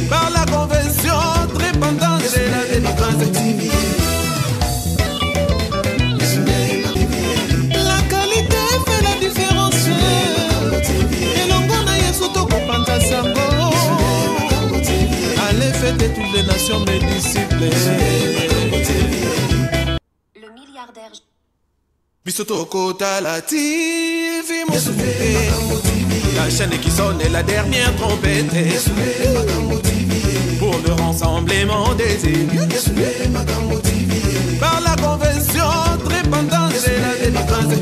Par la convention trépandante de la délivrance. La qualité fait la différence. Et l'ongona yesuto kopanta sango. Allez fêter toutes les nations mes disciples. Le milliardaire Bisoto Kota la TV, mon soufflé. La chaîne qui sonne est la dernière trompette. Pour le rassemblement des élus. Par la convention trépandante de la délivrance.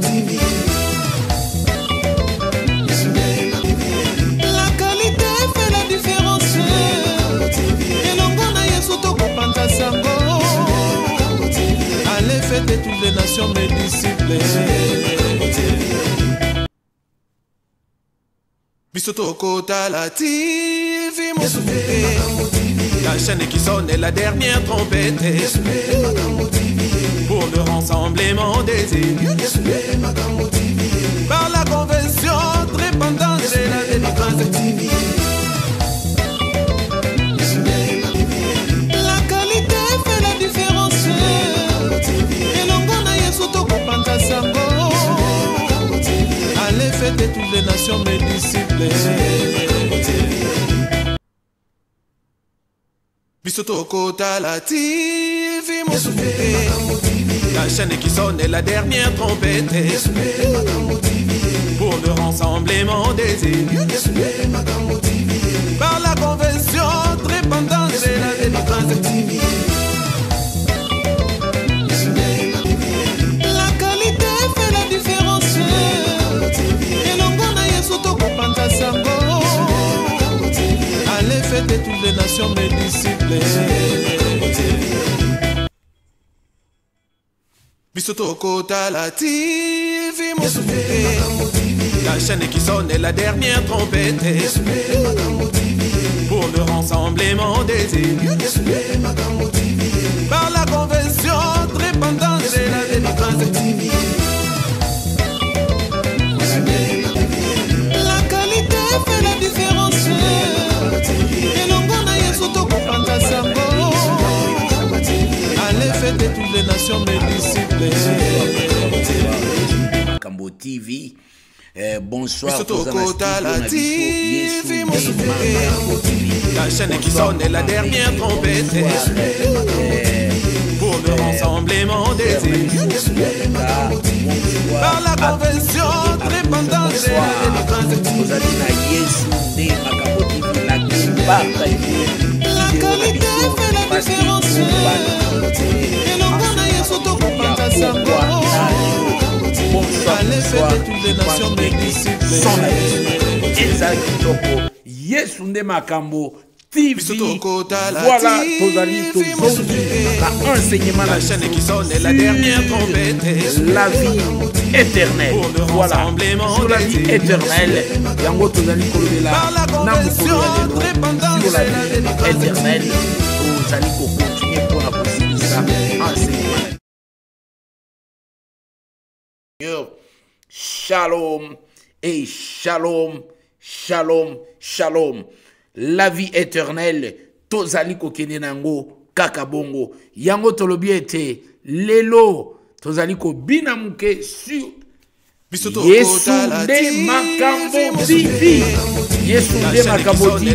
La qualité fait la différence. Et l'ongona yesuto kopanta sango. Allez fêter toutes les nations mes disciples. Bisoto Kota la TV, mon soufflé. La chaîne qui sonne est la dernière trompette. Pour le rassemblement des élus. Par la convention trépandante de la délivrance. La qualité fait la différence. Et l'ongona yesuto kopanta sango. Allez fêter toutes les nations mes disciples. Bisoto Kota la TV, mon soufflé. La chaîne qui sonne est la dernière trompette. Pour le rassemblement des élus. Par la convention trépandante de la délivrance. La qualité fait la différence. Et l'ongona yesuto kopanta sango. Allez fêter toutes les nations mes disciples. Bisoto Kota la TV, mon soufflé. La chaîne qui sonne est la dernière trompette. Pour le rassemblement des élus. Par la convention trépandante de la délivrance. La qualité fait la différence. Et l'ongona yesuto kopanta sango. Allez fêter toutes les nations mes disciples. Makambo TV. Bonsoir. Bisoto Kota la TV, mon soufflé. La chaîne qui sonne est la dernière trompette. Pour le rassemblement des élus. Par la convention trépandante de la délivrance. La qualité fait la différence. Et l'ongona yesuto kopanta sango. Allez fêter toutes les nations mes disciples. Yesunde Makambo TV. Bisoto Kota la Voilà, TV, Tozali, mon soufflé. enseignement La chaîne qui sonne est la dernière trompette. La vie éternelle. Pour le Voilà. rassemblement Sur la des vie élus. éternelle. Yango Tozali Kolobela. Par la convention trépandante Sur la de la vie délivrance. éternelle. Tozali continuer pour la possibilité enseignement. Seigneur, Shalom et shalom, shalom, shalom. La vie éternelle, Tozali Kokene Nango, Kakabongo. Yango Tolobiete, Lelo, Tozali Ko Binamuke sur Yesunde Makambo TV. Yesunde Makambo TV.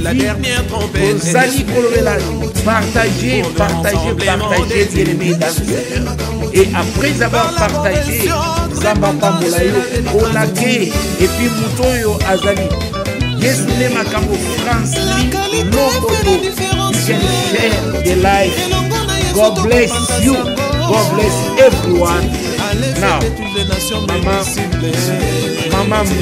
Tozali Kolobela. Partagez, partagez, partagez, bien-aimés dans le Seigneur. Et après avoir partagé, Zamba Pambolayo, Olake, et puis Moutoyo Azali. Yesunde Makambo France, Lokoto, you can share the life. God bless you. God bless everyone. Now,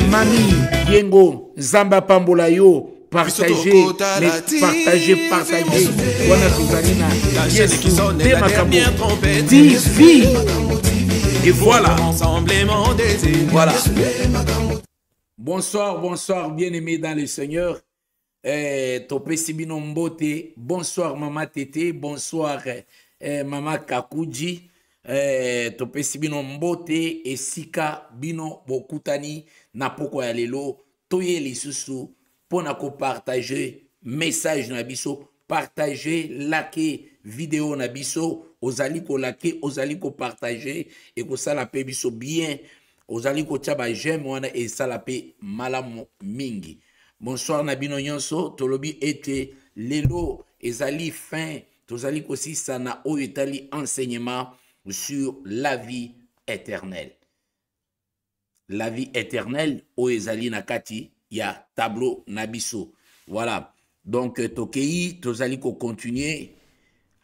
Mami, Yengo, Zamba Pambolayo, partagez, mais partagez, partagez. Voilà Tozalina, Yesunde Makambo TV. Et voilà. Voilà. Bonsoir, bonsoir, bien-aimés dans le Seigneur. Topé Sibino Mbote. Bonsoir, Maman Tété. Bonsoir, Maman Kakuji. Topé Sibino Mbote. Et Sika Bino Bokutani. Napoko Yalelo. Toye Lisusu. pour partager message na biso, partager, liker vidéo na biso, ozali ko liker, ozali ko partager et ko sala pe biso bien, ozali ko tia ba j'aime wana et sala pe malamu mingi. Bonsoir na bino nyonso, tolobi ete lelo ezali fin, tozali ko si sana o etali enseignement sur la vie éternelle. La vie éternelle o ezali na kati ya tableau na biso. Voilà. Donc, tokei, tozali ko continuer.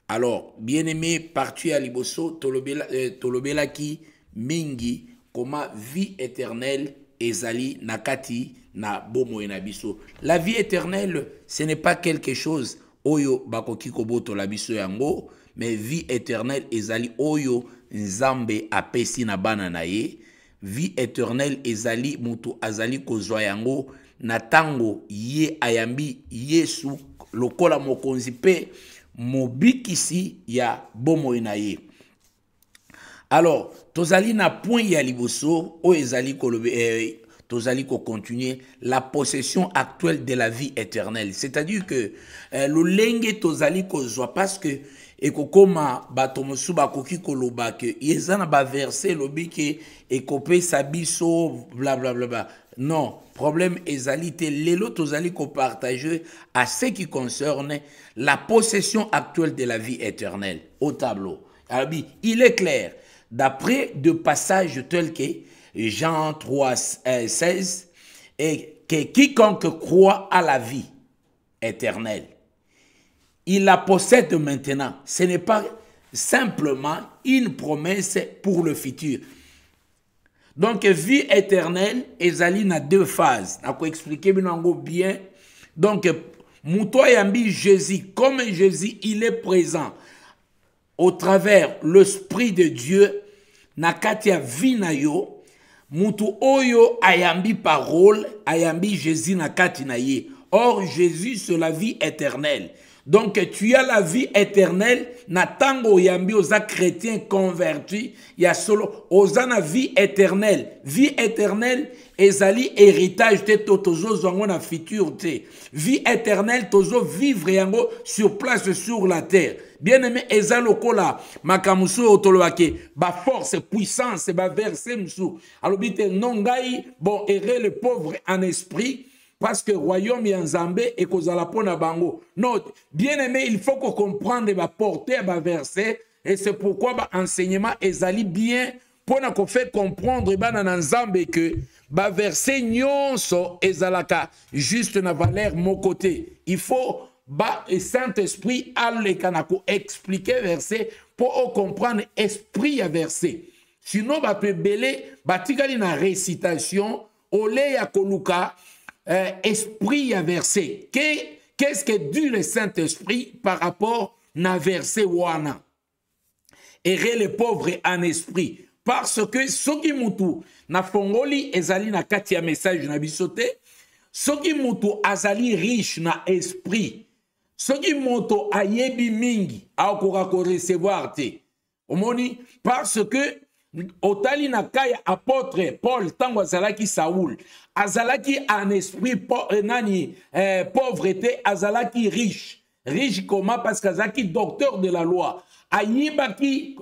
Alors, bien-aimé, parti à liboso, tolobela ki mingi, comment vie éternelle ezali nakati na bomo na biso. La vie éternelle, ce n'est pas quelque chose oyo bakoki koboto la biso yango, mais vie éternelle ezali oyo nzambe apesi na bana na ye. Vie éternelle ezali mutu azali kozwa yango na tango ye ayambi Yesu lokola mokonzi pe mobikisi ya bomoi na ye. Alors, tozali na point ya liboso o ezali kolobe tozali ko continuer la possession actuelle de la vie éternelle. C'est-à-dire que le lenge tozali kozwa parce que ekokoma bato mosu bakoki koloba ke yezana ba verset lobi ke ekope sabiso bla bla bla bla. Non, problème ezalité lelo tozali ko partager à ce qui concerne la possession actuelle de la vie éternelle au tableau. Alors, il est clair d'après de passages tels que Jean 3, 16 et que quiconque croit à la vie éternelle, il la possède maintenant. Ce n'est pas simplement une promesse pour le futur. Donc, vie éternelle, ezali na deux phases. Je vais expliquer bien. Donc, Mouto Yambi Jésus, comme Jésus, il est présent au travers l'Esprit de Dieu, na katia vie na yo, Mouto Oyo ayambi parole, ayambi Jésus na kati na ye. Or, Jésus, c'est la vie éternelle. Donc, tu as la vie éternelle, na tango yambi oza chrétien converti, ya solo, oza na vie éternelle. Vie éternelle, ezali héritage te tozo zongo na futur te. Vie éternelle, tozo vivre yango sur place sur la terre. Bien aimé, ezalo kola, makamusu otoloake, ba force, puissance, ba verset musu. Alors, bite nongai, bon, errer le pauvre en esprit, parce que royaume yanzambe et kozala pona bango. Non, bien aimé, il faut qu'on comprenne la portée à verset et c'est pourquoi ba enseignement ezali bien pour qu'on fait comprendre ba nanzambe que ba verset nyonso ezalaka juste na valeur mon côté. Il faut ba Saint-Esprit aller kanako expliquer verset pour comprendre esprit à verset. Sinon ba peut belé ba tikali na récitation olé ya koluka esprit à verset. Qu'est-ce que dit le Saint-Esprit par rapport à verset wana? Errer les pauvres en esprit. Parce que ce qui moutou na fongoli ezali na katia message na bisote, ce qui moutou azali riche na esprit, ce qui moutou ayebi mingi a okora ko recevoir te. Omoni parce que otali na kaya apôtre Paul tango azalaki Saoul azalaki en esprit pauvreté azalaki riche comment parce qu'azalaki docteur de la loi ayibaki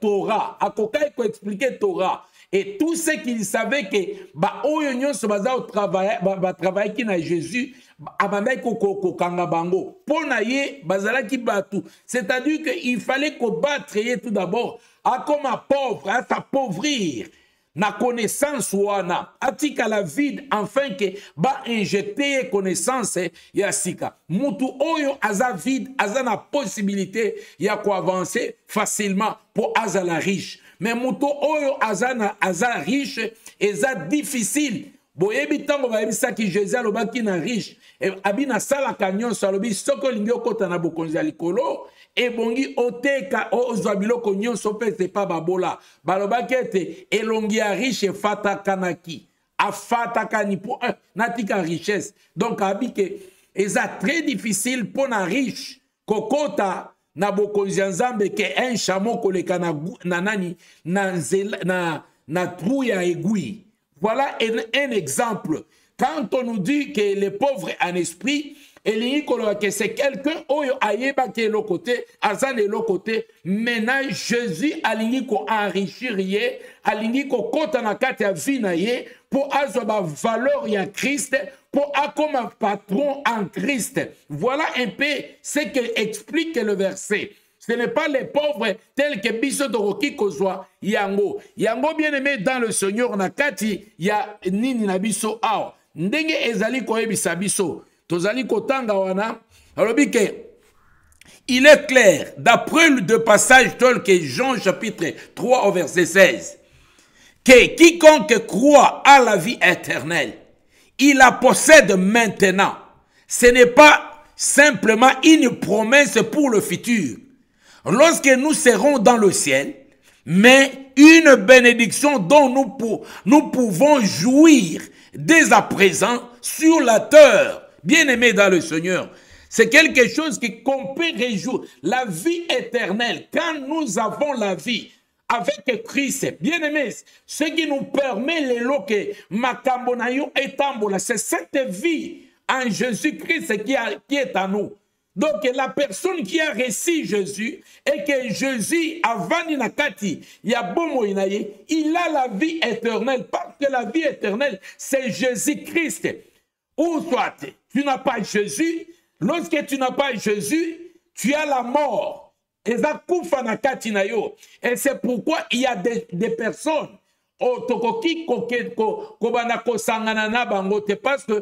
Torah akokai ko expliquer Torah et tout ce qu'il savait que ba oyo nyonso baza au travail ba travail ki na Jésus abandai ko kanga bango pona ye bazalaki batu, c'est-à-dire que il fallait combattre tout d'abord à comme un pauvre à s'appauvrir na connaissance wana atika la vide afin que ba injecter connaissance ya sika mutu oyo aza vide aza na possibilité ya ko avancer facilement pour azala riche, mais mutu oyo aza riche eza difficile. Boyebi tango ba yebisa ki Jésus alobaki na riche e abina sala kanyon salobi soko lingi okota na bokonzi likolo e bongi oteka ozwa biloko nyonso pe c'est pas babola balobaki ete elongi ya riche fata kanaki afata kani po natika richesse. Donc abike eza très difficile pour na riche kokota na bokonzi nzambe ke un chameau koleka na nani na trou ya aiguille. Voilà un exemple. Quand on nous dit que les pauvres en esprit, que c'est quelqu'un qui a été l'autre côté, Azan de l'autre côté, maintenant Jésus a enrichir, a kota na kati ya vie na ye, pour avoir valeur ya Christ, pour avoir comme un patron en Christ. Voilà un peu ce que explique le verset. Ce n'est pas les pauvres tels que biso doroki kozwa yango. Yango bien aimé dans le Seigneur na kati ya nini na biso awa. Ndenge ezali koyebisa biso. Tozali kotanga wana. Alobi ke il est clair d'après le deux passages tels que Jean chapitre 3 au verset 16 que quiconque croit à la vie éternelle, il la possède maintenant. Ce n'est pas simplement une promesse pour le futur. Lorsque nous serons dans le ciel, mais une bénédiction dont nous pouvons jouir dès à présent sur la terre. Bien-aimés dans le Seigneur, c'est quelque chose qu'on peut réjouir. La vie éternelle, quand nous avons la vie avec Christ, bien-aimés, ce qui nous permet les loques, makambonayo et tambola, c'est cette vie en Jésus-Christ qui est à nous. Donc, la personne qui a reçu Jésus et que Jésus a venu na kati, il a la vie éternelle. Parce que la vie éternelle, c'est Jésus-Christ. Ou soit, tu n'as pas Jésus. Lorsque tu n'as pas Jésus, tu as la mort. Et c'est pourquoi il y a des personnes parce que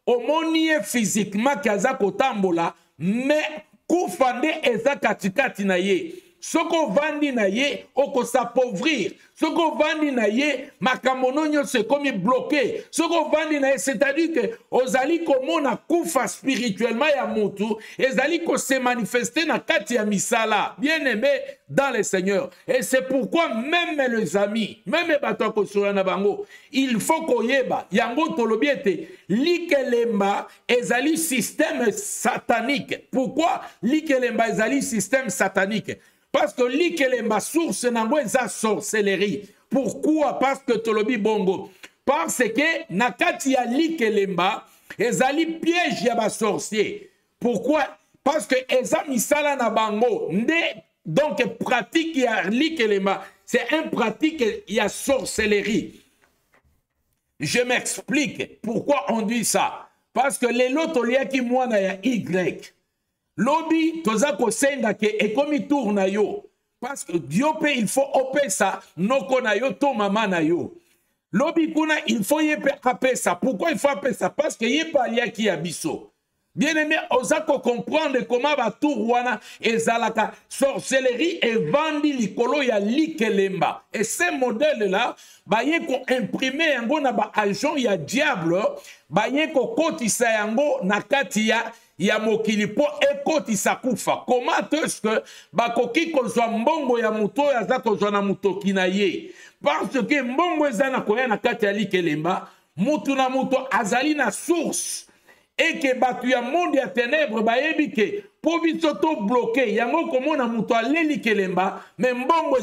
omoni physiquement kaza kotambola mais kufande eza katikati na ye soko vandi na ye oko s'appauvrir soko vandi na ye makambo nyonso comme bloqué soko vandi na ye c'est-à-dire que ozali komona kufa spirituellement ya mutu ezali ko se manifester na kati ya misala bien-aimé dans le Seigneur. Et c'est pourquoi même les amis, même bato ko na bango, il faut koyeba yango tolobiete likelemba ezali système satanique. Pourquoi likelemba ezali système satanique? Parce que likelemba source nango eza sorcellerie. Pourquoi? Parce que tolobi bongo. Parce que nakati ya likelemba ezali piège ya ba sorcier. Pourquoi? Parce que eza misala na bango nde. Donc, pratique il y a l'ikelema, c'est une pratique il y a sorcellerie. Je m'explique pourquoi on dit ça. Parce que les lots qui moi na ya Y. Lobby toza ko senga ke et comme il tourne yo. Parce que Dieu peut il faut opé ça noko na yo to mama na yo. Lobby kuna il faut y apé ça. Pourquoi il faut apé ça? Parce que y pas ya qui abisso. Bien-aimé, osako comprendre comment va tout wana ezalaka sorcellerie et vandi likolo ya likelemba. Et ces modèles-là, baye ko imprimer yango na ba agent ya diable, baye ko kotisa yango na kati ya mokili po ekotisa kufa. Comment est-ce que bakoki kozwa mbongo ya muto ya za kozwa na mutoki na ye? Parce que mbongo ezana koya na kati ya likelemba, mutu na muto azali na source. Et que batu ya monde ya ténèbres bayebi ke po bisoto bloqué yango komona muto aleli kelemba mais mbongo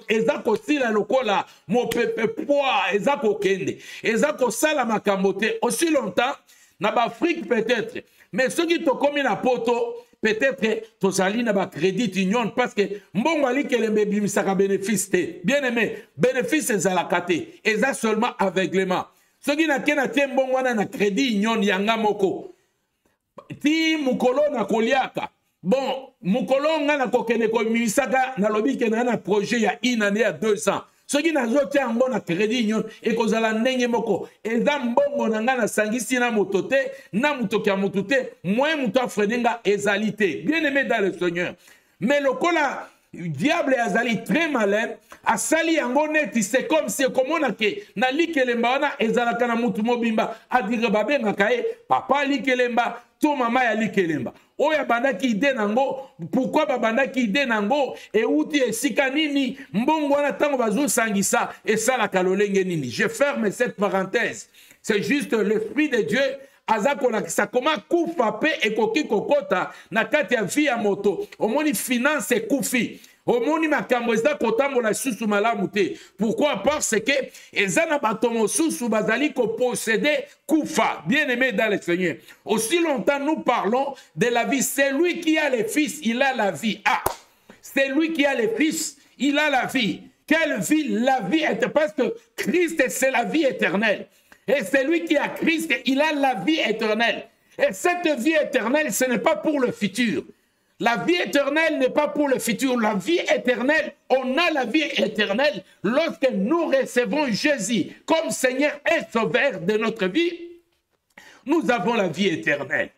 eza ko sila lokola mo pepe poa eza ko kende eza ko sala makambo te aussi longtemps na ba Afrique peut-être mais ceux qui to komi na poto peut-être tozali na ba crédit union parce que mbongo ali kelembe bimisaka bénéfice te bien aimé bénéfice ezalaka te eza seulement aveuglement. Ce qui n'a qu'un mbongo wana na crédit union yanga moko. Ti mukolo na koliaka. Bon, mukolo nga na kokene ko misaka na lobi ke na projet ya une année à 2 ans. Ce qui n'a zote yango na crédit union et kozala ndenge moko. Eza mbongo na nga na sangisi na motote na mutoki ya mutute moi muto afredenga ezalité. Bien aimé dans le Seigneur. Mais lokola diable azali très malin asali yango neti c'est comme si komona ke na likelemba wana ezalaka na mutu mobimba adire babengaka ye papa likelemba to mama ya likelemba oya bandaki ide nango pourquoi babandaki ide nango euti esika nini mbongo wana tango bazosangisa esalaka lolenge nini. Je ferme cette parenthèse. C'est juste l'esprit de Dieu azakolakisa koma kufa pe ekoki kokota na kati ya vie ya moto omoni finance kufi omoni makambo eza kotambola susu malamu te. Pourquoi? Parce que eza na bato mosusu bazali posséder kufa. Bien aimé dans le Seigneur. Aussi longtemps nous parlons de la vie. C'est lui qui a les fils, il a la vie. Ah, c'est lui qui a les fils, il a la vie. Quelle vie? La vie est parce que Christ c'est la vie éternelle. Et c'est lui qui a Christ, il a la vie éternelle. Et cette vie éternelle, ce n'est pas pour le futur. La vie éternelle n'est pas pour le futur. La vie éternelle, on a la vie éternelle lorsque nous recevons Jésus comme Seigneur et Sauveur de notre vie. Nous avons la vie éternelle.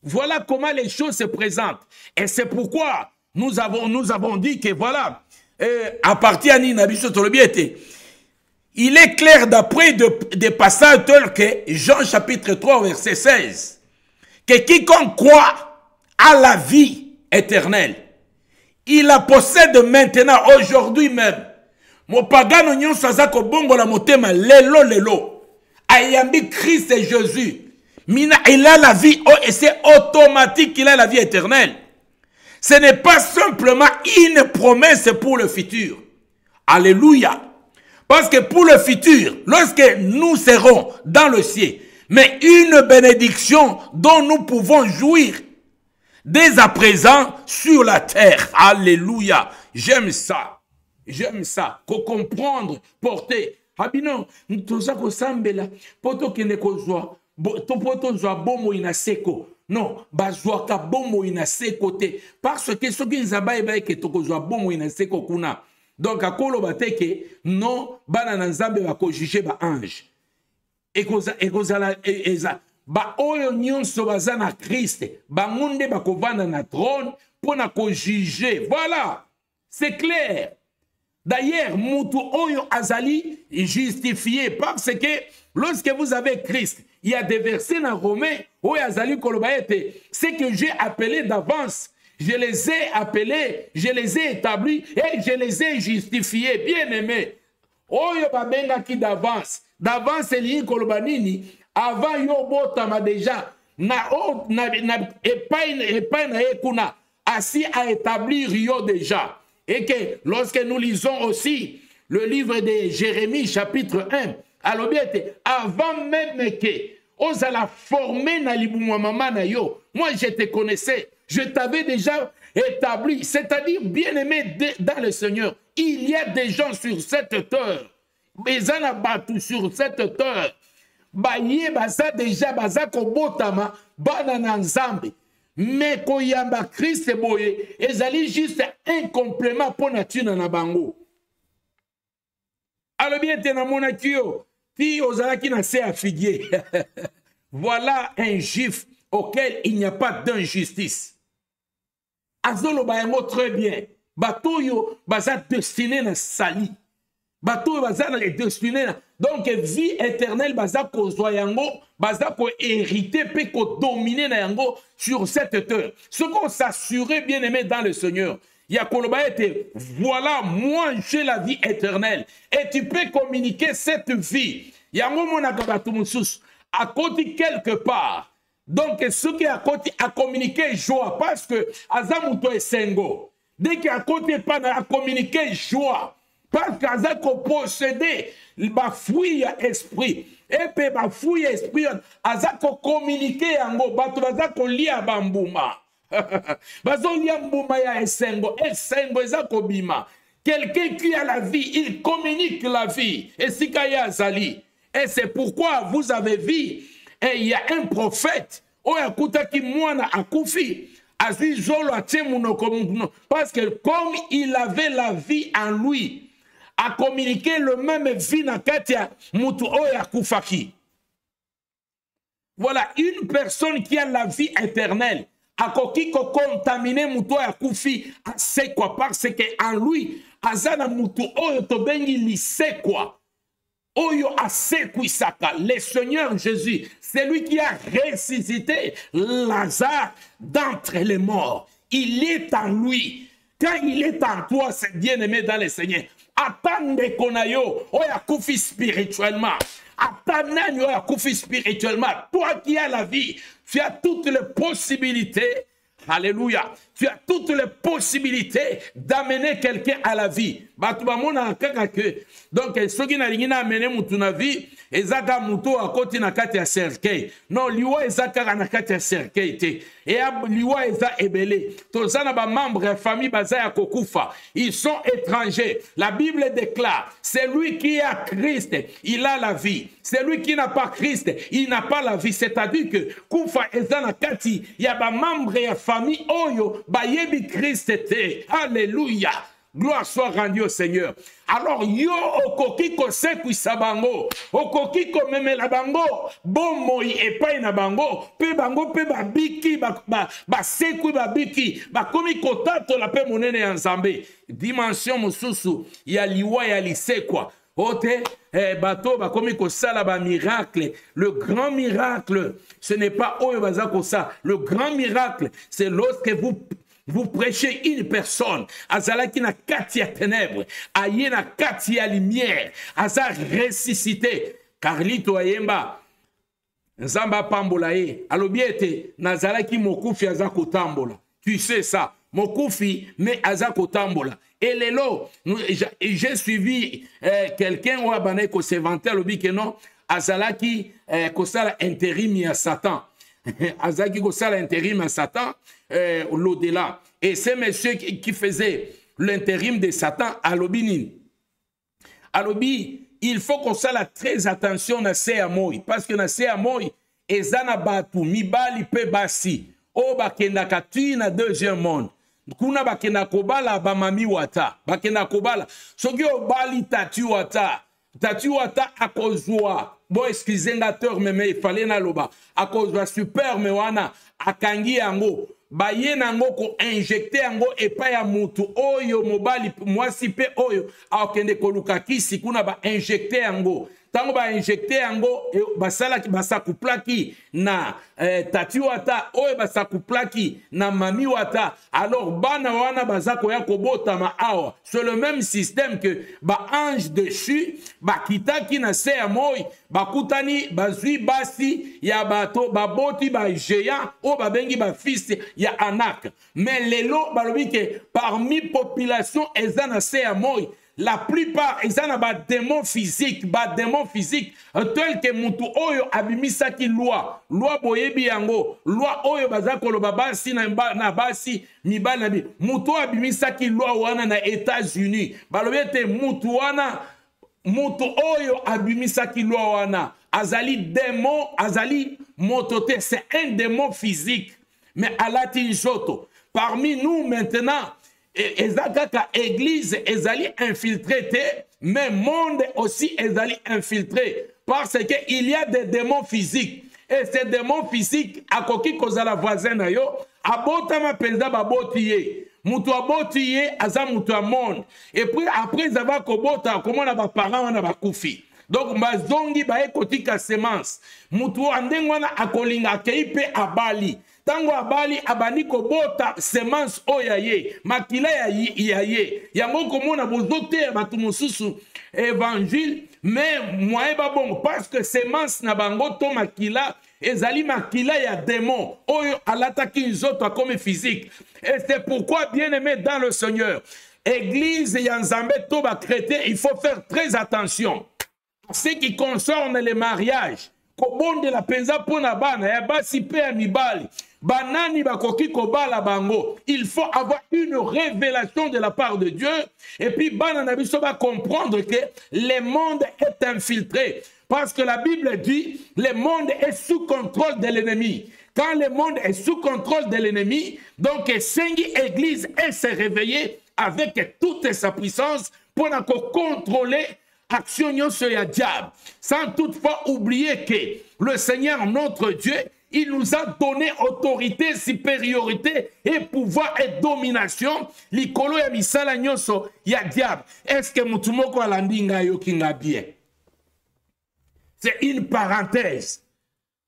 Voilà comment les choses se présentent. Et c'est pourquoi nous avons dit que voilà, à partir de Nabiso Tolobiete, il est clair d'après des passages tels que Jean chapitre 3 verset 16, que quiconque croit à la vie éternelle, il la possède maintenant, aujourd'hui même. Mon pagano nyon sazako bongo la motema lelo. Ayambi Christ et Jésus. Mina, il a la vie, et c'est automatique qu'il a la vie éternelle. Ce n'est pas simplement une promesse pour le futur. Alléluia. Parce que pour le futur, lorsque nous serons dans le ciel, mais une bénédiction dont nous pouvons jouir dès à présent sur la terre. Alléluia. J'aime ça. J'aime ça. Qu'on comprendre, porter. Habino, nous tous sambela. Poto kene kozwa. Poto zwa bomo inaseko. Non, bazwaka bomo inaseko te. Parce que ce qui nzaba eba ke toko zwa bomo inaseko kuna. Donc akolo bateke non bana nzambe bako juger ba ange. Ekozala eza ba oyo nyonso baza na Christ, ba munde bakovanda na trône pour na ko juger. Voilà, c'est clair. D'ailleurs, mutu oyo azali justifié parce que lorsque vous avez Christ, il y a des versets dans Romains oyo azali kolobaete, c'est que j'ai appelé d'avance. Je les ai appelés, je les ai établis et je les ai justifiés. Bien aimés. Oyo babenga ki d'avance. D'avance, lié kolobanini. Avant yo botama déjà. Assis à établir yo déjà. Et que lorsque nous lisons aussi le livre de Jérémie, chapitre 1, alors bien, avant même que osala former na libumwa mama na yo, moi je te connaissais. Je t'avais déjà établi, c'est-à-dire bien-aimé dans le Seigneur. Il y a des gens sur cette terre, sur cette terre, baye baza déjà baza kobotama bana na nzambe, mais koyamba Christ boye, ezali juste un complément pour nature na bango. Alors bien te na monakio, ti ozala ki na se affilié. Voilà un juif auquel il n'y a pas d'injustice. Azolo bayango très bien. Bato yo baza destiné na sali. Bato yo baza na destiné na. Donc vie éternelle baza ko zoyango, baza ko hériter pe ko dominer na yango sur cette terre. Ce qu'on s'assurait bien aimé dans le Seigneur. Yakoloba était, voilà, moi j'ai la vie éternelle. Et tu peux communiquer cette vie. Yango monaka bato mususu à côté quelque part. Donc, ce qui est à côté a communiqué joie parce que Azamuto est sengo. Dès qu'il est à côté, pas à communiquer joie parce qu'Azako possédé ma fouille esprit. Et puis ma fouille esprit, Azako communiqué en mot, Bato Azako lia bambouma. Bazo lia mbouma ya esengo, esengo ezako bima. Quelqu'un qui a la vie, il communique la vie. Et Sikaya Azali. Et c'est pourquoi vous avez vu. Et il y a un prophète, parce que comme il avait la vie en lui, a communiqué le même vie na katia mutu oya kufaki. Voilà une personne qui a la vie éternelle. A koki ko contaminer mutu oya kufi, c'est quoi parce que en lui azana mutu oya tobengi li c'est quoi. Oyo asekwisaka, le Seigneur Jésus, c'est lui qui a ressuscité Lazare d'entre les morts. Il est en lui. Quand il est en toi, c'est bien-aimé dans le Seigneur. Attendez qu'on aille, oya koufi spirituellement. Attendez oya koufi spirituellement. Toi qui as la vie, tu as toutes les possibilités Alléluia. Tu as toutes les possibilités d'amener quelqu'un à la vie. Donc, ceux qui n'ont pas amené à vie, ezaka muto akoti na kati ya cercueil. Non, liwa ezaka na kati ya cercueil te. Et liwa eza ebele. Tozana ba membre ya famille baza ya kokufa. Ils sont étrangers. La Bible déclare, c'est lui qui a Christ, il a la vie. C'est lui qui n'a pas Christ, il n'a pas la vie. C'est-à-dire que kufa eza na kati ya ba membre ya famille oyo ba yebi Christ te. Alléluia. Gloire soit rendue au Seigneur. Alors, yo okoki ko sekwisa bango, okoki ko memela bango, bomoi epai na bango, pe bango pe babiki, ba sekwi babiki, ba komi kotato la pe monene ya Nzambe. Dimension mosusu, ya liwa ya lisekwa. Ote, bato ba komi ko sala ba miracle. Le grand miracle, ce n'est pas oyo bazako ça. Le grand miracle, c'est lorsque vous prêchez une personne, azalaki na kati ya ténèbres, aye na kati ya lumière, aza ressuscité. Carlito ayemba, Nzamba pambola ye, alobi ete nazalaki mokufi aza kotambola. Tu sais ça, mokufi mais aza kotambola. Et lelo, j'ai suivi quelqu'un ou abane ko s'inventer alobi que non, azalaki kosala intérim ya Satan. Azaki kosala intérim à Satan, l'au-delà. Et c'est monsieur qui faisait l'intérim de Satan à l'obinin. À l'obi, il faut qu'on soit très attention à ces amoy. Parce que dans ces amoy, ezana batu, mibali pe basi. O bakenda katui na deuxième monde. Kuna bakenda kobala bamami wata. Bakenda kobala. Soki obali tatu wata. Tatu wata akozwa. Bon, excusez-ngateur, mais il fallait na loba. A cause de super me wana akangi yango. Baye nango ko injecter yango epa ya mutu oyo mobali mwasi pe oyo akende koluka kisi kuna ba injecter yango. Tango ba injecter yango basala ki basakuplaki na tati wata oyo basakuplaki na mami wata. Alors bana wana bazako ya kobota awa. C'est le même système que ba ange dessus ba kitaki na se ya moi bakutani bazui basi ya bato baboti ba géant o babengi ba fils ya Anak. Mais lelo balobi que parmi population ezana se ya moi la plupart ils ont des démons physiques, tel que mutu oyo abimisa ki loi boyebi yango, loi oyo bazakolo babasi na basi mibali na bi, mutu abimisa ki loi wana na États-Unis, balobete mutu wana, mutu oyo abimisa ki loi wana, azali démon, azali motote, c'est un démon physique, mais alati njoto. Parmi nous maintenant, ezakaka église ezali infiltré, mais monde aussi ezali infiltré parce que il y a des démons physiques et ces démons physiques akoki kozala voisin na yo abotama penza babotiye mutu abotiye aza mutu a monde et puis après zava kobota komona ba parents wana bakufi. Donc bazongi bae kotika semence mutu andengwana akolinga akeipe abali. Tango abali abani kobota semence oyaye makila ya ye yango komona bozote batu mosusu évangile mais moi ba bon parce que semence na bango to makila ezali makila ya démon oyo alataki nzoto comme physique. Et c'est pourquoi bien aimé dans le Seigneur, église ya Nzambe to ba chrétien, il faut faire très attention à ce qui concerne les mariages. Kobonde la penza pona bana ya basi pe ya mibali banani bakoki kobala bango. Il faut avoir une révélation de la part de Dieu et puis bana na biso va comprendre que le monde est infiltré parce que la Bible dit le monde est sous contrôle de l'ennemi. Quand le monde est sous contrôle de l'ennemi, donc Sengi Église est se réveiller avec toute sa puissance pour contrôler action sur le diable, sans toutefois oublier que le Seigneur notre Dieu, il nous a donné autorité, supériorité et pouvoir et domination. Likolo ya misala nyonso ya diable. Est-ce que mutumoko alandinga yo kinga bien? C'est une parenthèse.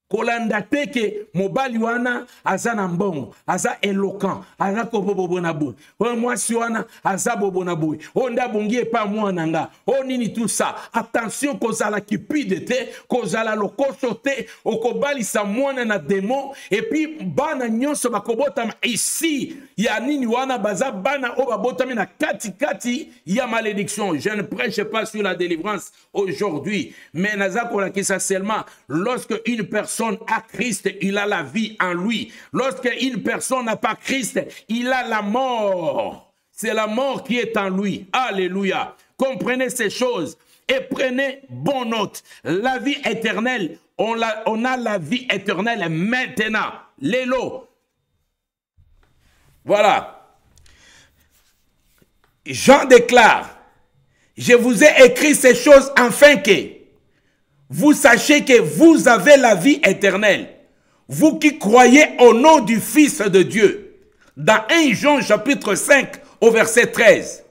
kolanda te ke mobali wana aza na mbongo, aza éloquent, aza kobobona boy. Mwasi wana aza bobona boy. Onda bongi epa mwana nga. O nini tout ça. Attention kozala cupide te, kozala lokoso te, okobali sa mwana na démon et puis bana nyonso bakobotama ici. Ya nini wana baza bana o babotami na kati ya malédiction. Je ne prêche pas sur la délivrance aujourd'hui, mais naza kolakisa seulement lorsque une personne a Christ, il a la vie en lui. Lorsque une personne n'a pas Christ, il a la mort. C'est la mort qui est en lui. Alléluia. Comprenez ces choses et prenez bonne note. La vie éternelle, on a la vie éternelle maintenant. L'élo. Voilà. Jean déclare, je vous ai écrit ces choses afin que vous sachez que vous avez la vie éternelle, vous qui croyez au nom du Fils de Dieu. Dans 1 Jean chapitre 5 au verset 13.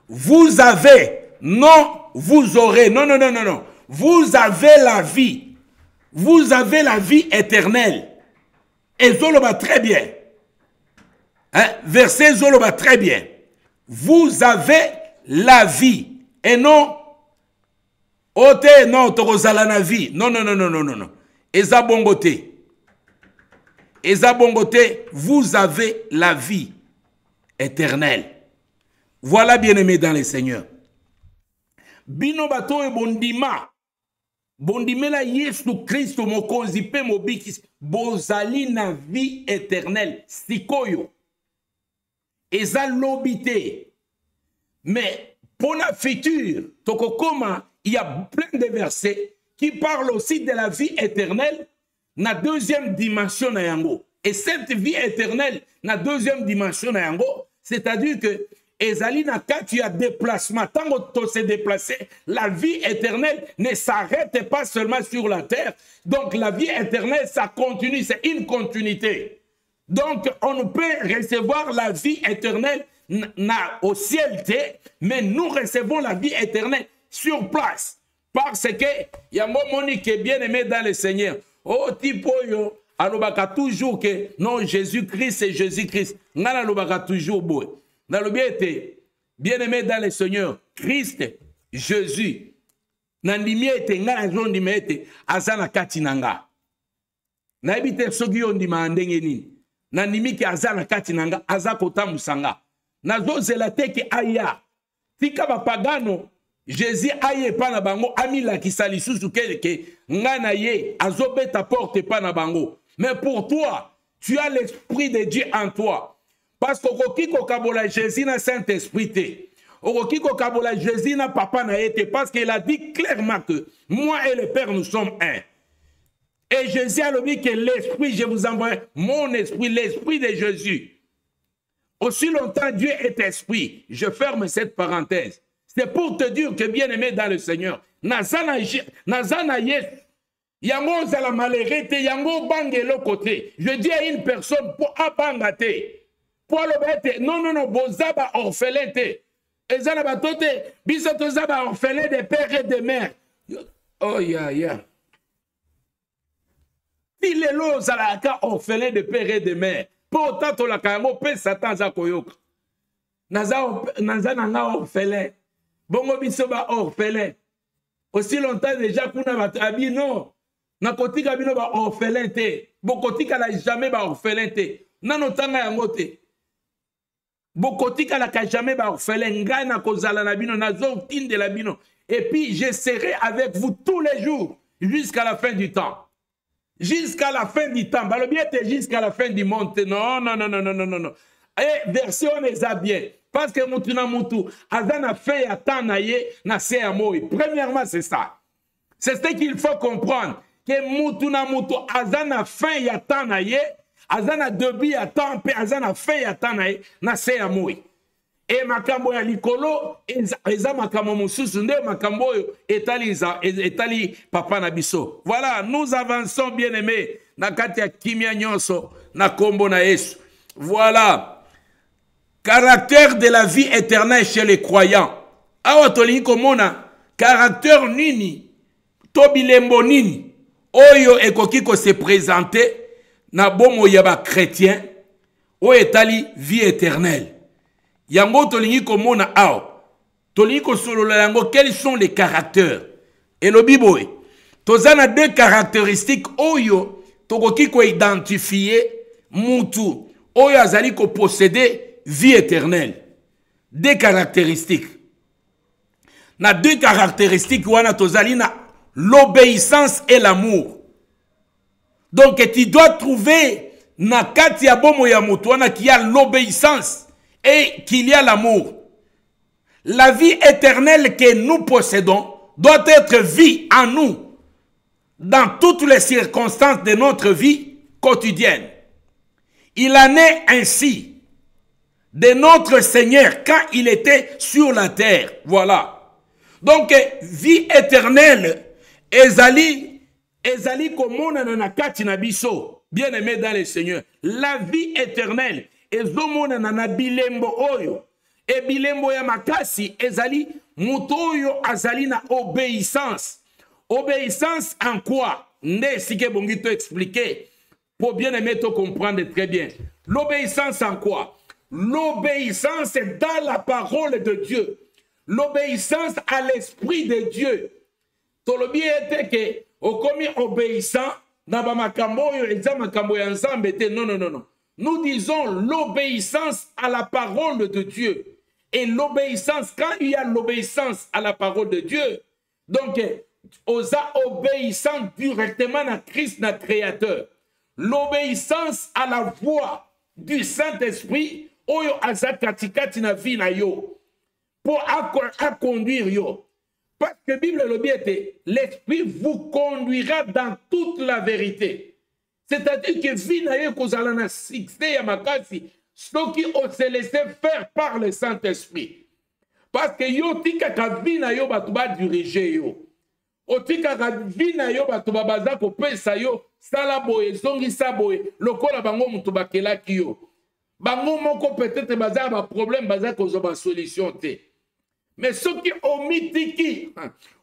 Vous avez, non, vous aurez, non. Vous avez la vie. Vous avez la vie éternelle. Et Zoloba très bien. Hein? Verset Zoloba très bien. Vous avez la vie. Et non, ote non tokozala na vie. Non. Eza bongote. Eza bongote, vous avez la vie éternelle. Voilà, bien-aimés dans le Seigneur. Bino bato e bondima. Bondimela Yesu Christo mokonzi pe mobikis. Bozali na vie éternelle. Sikoyo. Eza lobite. Mais pour la future, tokokoma, il y a plein de versets qui parlent aussi de la vie éternelle na deuxième dimension na yango. Et cette vie éternelle na deuxième dimension na yango, c'est-à-dire que ezali na quand tu as déplacement, tant que tu se déplacé, la vie éternelle ne s'arrête pas seulement sur la terre. Donc la vie éternelle, ça continue, c'est une continuité. Donc on peut recevoir la vie éternelle au ciel, mais nous recevons la vie éternelle sur place. Parce que il y a un moment qui est bien aimé dans le Seigneur. Oh, tipo yo, alobaka toujours que non, Jésus-Christ, c'est Jésus-Christ. Ngala alobaka toujours boy. Dans le bien aimé dans le Seigneur, Christ, Jésus. Nandimi ete ngala zondimi ete azana katinanga. Na ebite sogi ondima ndenge nini. Nandimi ki azana katinanga azakota musanga. Nazo zelate ki aya. Tika bapagano Jésus aye pa na bango amila kisali susu ke ngana ye azobeta porte pa na bango. Mais pour toi, tu as l'esprit de Dieu en toi. Parce que okiko kabola Jésus na Saint-Esprit te. Okiko kabola Jésus na papa na été parce qu'il a dit clairement que moi et le Père nous sommes un. Et Jésus a dit que l'esprit, je vous envoie mon esprit, l'esprit de Jésus. Aussi longtemps Dieu est esprit. Je ferme cette parenthèse. C'est pour te dire que bien-aimé dans le Seigneur, nazana yes, yango zala malérete, yango bangelo côté. Je dis à une personne pour abangate, pour le bête, non, bozaba orphelin te. Ezana batote, bisoto zaba orphelin de père et de mère. Oh yeah. Si les lots zala orphelin de père et de mère, pour tant la kamo pe Satan za koyoka. Nazana orphelin. Bongo biso ba orphelin. Aussi longtemps déjà kuna batabi non. Na kotika bino ba orphelin te. Bokotika la jamais ba orphelin te. Nano tanga yango te. Bokotika la ka jamais ba orphelin nga na kozala na bino na zo tinde la bino. Et puis je serai avec vous tous les jours jusqu'à la fin du temps. Jusqu'à la fin du temps. Bah le bien c'est jusqu'à la fin du monde. Non. Et version on les a bien. Parce que Moutuna Moutou, Azana fait à Tanaye, na Seamoy. Premièrement, c'est ça. C'est ce qu'il faut comprendre. Que Moutuna Moutou, Azana fait à Tanaye, Azana debi à Tampe, Azana fait à Tanaye, na Seamoy. Et Makambo ya Likolo, Eza Makambo Moussoussunde, Makambo etali Papa Nabiso. Voilà, nous avançons bien aimés. Nakatia Kimia Nyonso, na Kombo na Yesu. Voilà. Caractère de la vie éternelle chez les croyants. Awa toli komona caractère nini tobilembo nini oyo ekoki ko se présenter na bomo ya ba chrétien oyo etali vie éternelle. Yango tolingi komona aw. Tolingi ko solola yango quels sont les caractères. Et le biboé. Tozana deux caractéristiques oyo tokoki ko identifier mutu oyo azali ko posséder vie éternelle. Deux caractéristiques. Na deux caractéristiques wana tozali na l'obéissance et l'amour. Donc tu dois trouver na kati ya bomo ya mutu wana qu'il y a l'obéissance et qu'il y a l'amour. La vie éternelle que nous possédons doit être vie en nous dans toutes les circonstances de notre vie quotidienne. Il en est ainsi de notre Seigneur quand il était sur la terre. Voilà. Donc, vie éternelle, ezali komona na kati na biso, bien aimé dans le Seigneur. La vie éternelle, ezomona na bilembo oyo, et bilembo ya makasi, ezali mutoyo azali na obéissance. Obéissance en quoi? Ne si ke bongi te expliquer, pour bien aimer te comprendre très bien. L'obéissance en quoi? L'obéissance est dans la parole de Dieu. L'obéissance à l'esprit de Dieu. Tolobi était que, au commis obéissant, na ba makambo yo eza makambo ya nzambe te. Non, non, non, non. Nous disons l'obéissance à la parole de Dieu. Et l'obéissance, quand il y a l'obéissance à la parole de Dieu, donc, osa obéissant directement à Christ, notre Créateur. L'obéissance à la voix du Saint-Esprit, oyo aza katikati na vie na yo, pour conduire yo. Parce que la Bible le dit, l'Esprit vous conduira dans toute la vérité. C'est-à-dire que vie na yo kozala na succès ya makasi, ce qui on se laissé faire par le Saint-Esprit. Parce que yo tika ka vie na yo batuba diriger yo. O tika ka vie na yo batuba baza ko pesa yo sala boye zongi sa boye lokola bango mutu bakelaki yo. Bango moko peut-être baza ba problème baza ko zo ba solution te. Mais ce qui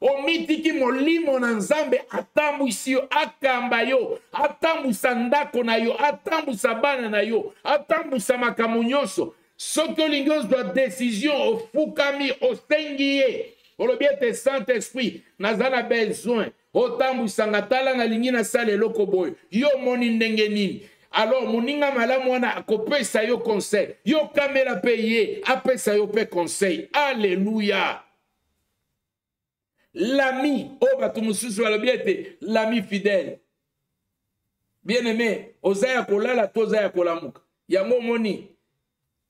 omitiki molimo na nzambe atambu isi yo akamba yo atambu sandako na yo atambu sabana na yo atambu samakamu nyonso ce que l'ingos doit décision au fukami au sengiye au lobiete Saint-Esprit nazana besoin otambu sangatala na lingi na sale loko boy yo moni ndenge nini. Alors, moninga malamu wana akopesa yo conseil. Yo kamela paye, apesa yo pe conseil. Alléluia. L'ami, oh batumususu walobiete, l'ami fidèle. Bien aimé, ozaya kolala tozaya kolamuka. Yango moni,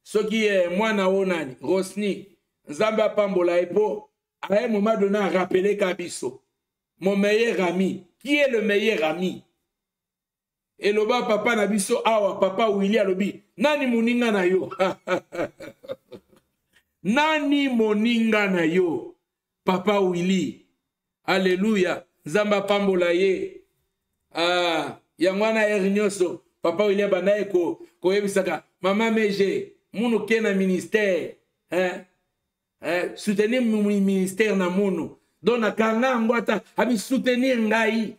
soki mwana onani, Rosni, Nzamba pambola epo, à un moment donné à rappeler Kabiso, mon meilleur ami. Qui est le meilleur ami? Et le bas papa nabiso awa papa Willy alobi nani moninga na yo nani moninga na yo papa Willy. Alléluia. Zamba pambola ye yangwana ernyoso papa Willy banaye ko yebisaka mama meje munu kena ministère soutenir mon ministère na munu dona kanga ngwata abi soutenir ngai.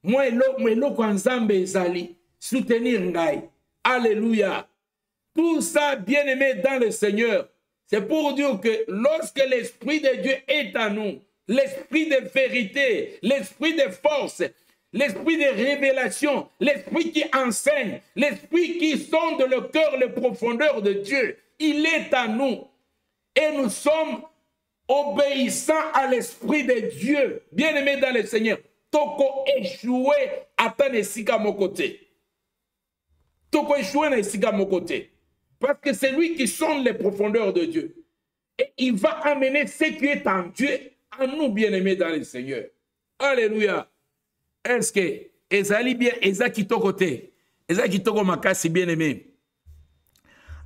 Moi, eloko nzambe ezali, soutenir ngai. Alléluia. Tout ça, bien aimé dans le Seigneur, c'est pour dire que lorsque l'Esprit de Dieu est en nous, l'Esprit de vérité, l'Esprit de force, l'Esprit de révélation, l'Esprit qui enseigne, l'Esprit qui sonde le cœur, les profondeurs de Dieu, il est en nous. Et nous sommes obéissants à l'Esprit de Dieu, bien aimé dans le Seigneur. Toko échoué à esika mon côté. Toko échoué na esika mon côté. Parce que c'est lui qui sonde les profondeurs de Dieu. Et il va amener ce qui est en Dieu à nous, bien-aimés dans le Seigneur. Alléluia. Est-ce que ezali bien ezaki to côté? Ezaki toko makasi bien-aimé.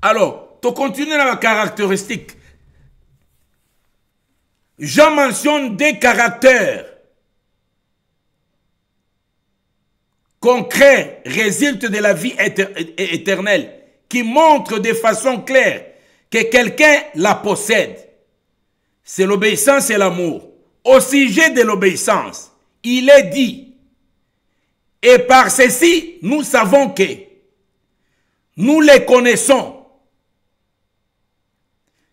Alors, tu continues dans la caractéristique. Jean mentionne des caractères concret résulte de la vie éternelle qui montre de façon claire que quelqu'un la possède. C'est l'obéissance et l'amour. Au sujet de l'obéissance, il est dit Et par ceci, nous savons que nous les connaissons.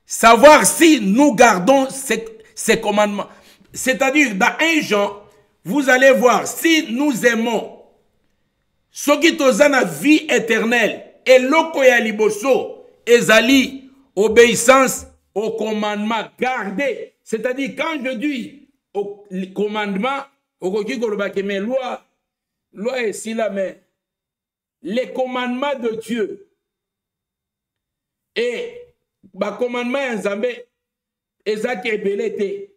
Savoir si nous gardons ces commandements. C'est-à-dire, dans 1 Jean, vous allez voir, si nous aimons ceux qui ont la vie éternelle, et loko ya liboso, ezali, obéissance au commandement, garder. C'est-à-dire, quand je dis au commandement, mais loi est ici là, mais les commandements de Dieu et le commandement en Zambé, ezaki ebelete,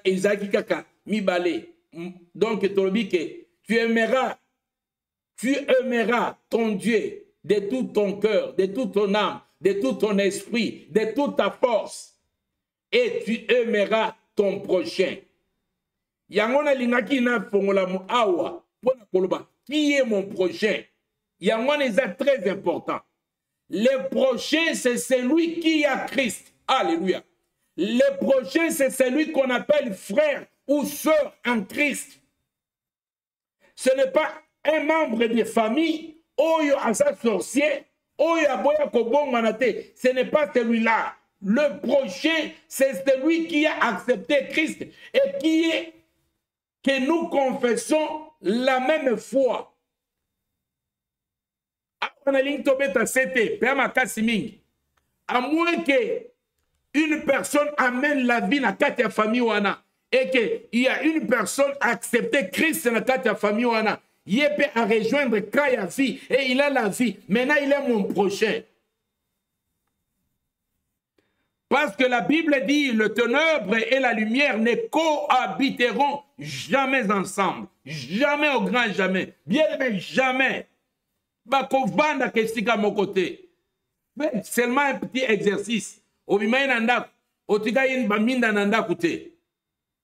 ezaki kaka mibale. Donc, tu aimeras ton Dieu de tout ton cœur, de toute ton âme, de tout ton esprit, de toute ta force. Et tu aimeras ton prochain. Yangona lingaki na fongola mu awa. Qui est mon prochain? Yangona est très important. Le prochain, c'est celui qui a Christ. Alléluia. Le prochain, c'est celui qu'on appelle frère ou sœur en Christ. Ce n'est pas un membre de famille, oyo asa sorcier, oyo aboya kobonganate. Ce n'est pas celui-là. Le prochain, c'est celui qui a accepté Christ et qui est que nous confessons la même foi. À moins que une personne amène la vie dans la famille wana et qu'il y a une personne accepté Christ dans la famille wana, il peut rejoindre Kaya vie et il a la vie. Maintenant, il est mon prochain. Parce que la Bible dit, le ténèbre et la lumière ne cohabiteront jamais ensemble. Jamais au grand jamais. Bien aimé, jamais. Bakovanda kestika mon côté. Mais seulement un petit exercice. Obimai nanda, otiga yin baminda nanda koute.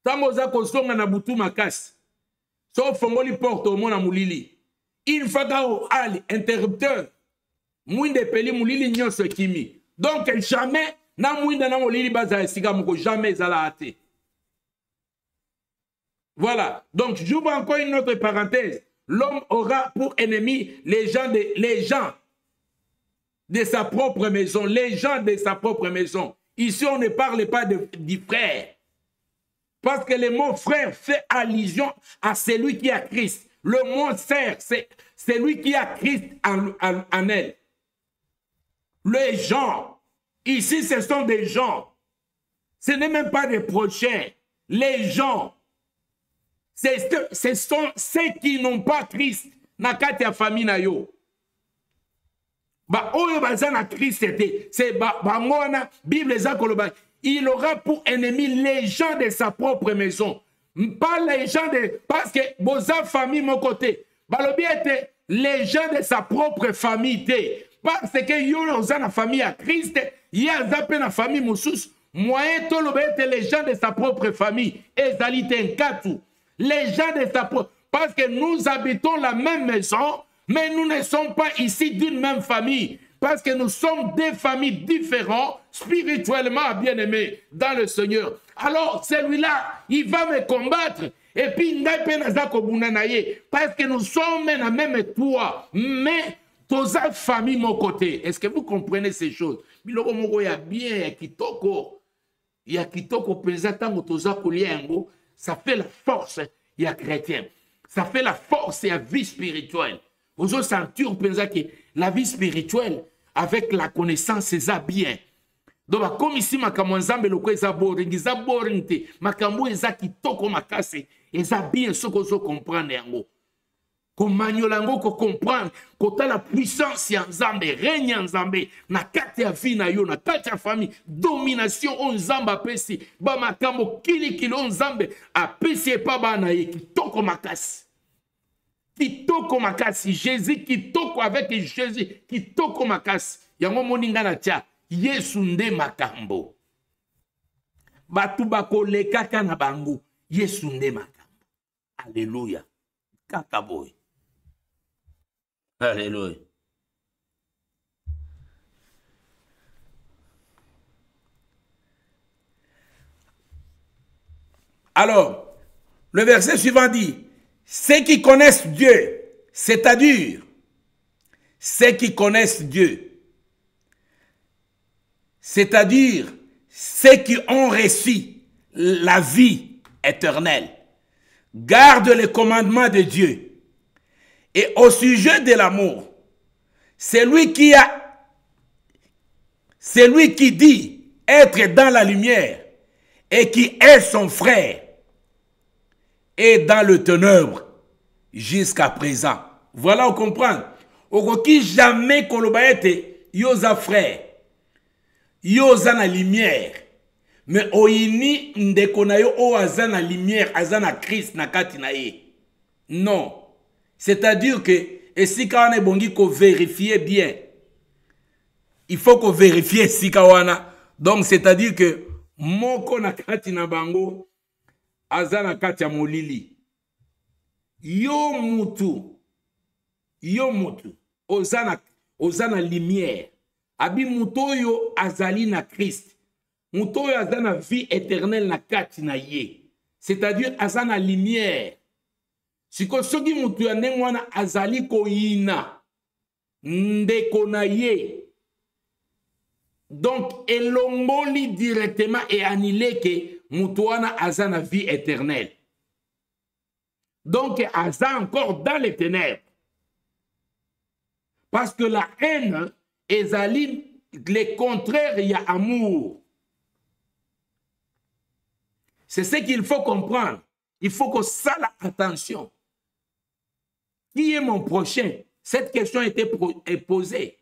Tamoza kosonga na butu makas. So fongoli porte au mona mulili. Il faut ali interrupteur. Mouinde peli mulili nyonso kimi. Donc jamais na mouinde na mulili baza esika moko jamais zala ate. Voilà. Donc j'ouvre encore une autre parenthèse. L'homme aura pour ennemi les gens de sa propre maison. Les gens de sa propre maison. Ici, on ne parle pas du frère. Parce que le mot frère fait allusion à celui qui a Christ. Le mot sœur, c'est celui qui a Christ en elle. Les gens, ici, ce sont des gens. Ce n'est même pas des prochains. Les gens, ce sont ceux qui n'ont pas Christ. Nakati ya famille na yo. Ba oyo bazana Christ c'est ba ngona Bible ezakoloba. Il aura pour ennemi les gens de sa propre maison. Pas les gens de... Parce que boza famille mon côté. Balobi était les gens de sa propre famille. Parce que yo oza na famille à Christ. Ya zape na famille moussous. Moyen tolobe était les gens de sa propre famille. Ezalite nkatu. Les gens de sa propre... Parce que nous habitons la même maison, mais nous ne sommes pas ici d'une même famille. Parce que nous sommes des familles différentes, spirituellement bien-aimés dans le Seigneur. Alors, celui-là, il va me combattre. Et puis, parce que nous sommes dans la même toit. Mais, tous la famille, mon côté. Est-ce que vous comprenez ces choses? Il y a bien, il y a kitoko, ça fait la force, il y a chrétien. Ça fait la force et la vie spirituelle. Vous avez senti que la vie spirituelle, avec la connaissance, c'est ça bien. Donc, comme ici, makambo nzambe loko eza boring te. Makambo eza kitoko makase, eza bien ce que vous comprenez yango. Komanyo lango ko comprendre kota la puissance ya nzambe, règne ya nzambe na kati ya vie na yo, na kati ya famille, domination on nzambe apesi, ba makambo kili on nzambe apesi pa bana ye kitoko makasi. Kitoko makasi, Jésus kitoko avec Jésus, kitoko makasi. Yango moninga na tia, Yesu nde makambo. Batu bako le kaka na bangu, Yesu nde makambo. Alléluia. Kaka boy. Alléluia. Alors, le verset suivant dit, ceux qui connaissent Dieu c'est-à-dire ceux qui connaissent Dieu, c'est-à-dire ceux qui ont reçu la vie éternelle, gardent les commandements de Dieu. Et au sujet de l'amour, c'est lui qui dit être dans la lumière et qui est son frère est dans le ténèbre jusqu'à présent. Voilà, on comprend. Okoki jamais kolobaete yoza frère, yoza na lumière, mais oini ndeko na yo o aza na lumière, aza na Christ na kati na ye. Non. C'est-à-dire que, et si quand on est bon, il faut vérifier bien. Il faut qu'on vérifie si kawana. Donc, c'est-à-dire que, moko na kati na bango, aza na kati ya molili. Yo mutu, ozana lumière. Abi muto yo azali na Christ. Muto yo azana vie éternelle na kati na ye. C'est-à-dire azana lumière. Siko soki mutu ya ndenge wana azali koyina ndeko na ye. Donc elongoli directement et annulé que mutu wana azana vie éternelle. Donc aza encore dans les ténèbres. Parce que la haine ezali le contraire, il y a amour. C'est ce qu'il faut comprendre. Il faut que ça la attention. Qui est mon prochain? Cette question est posée.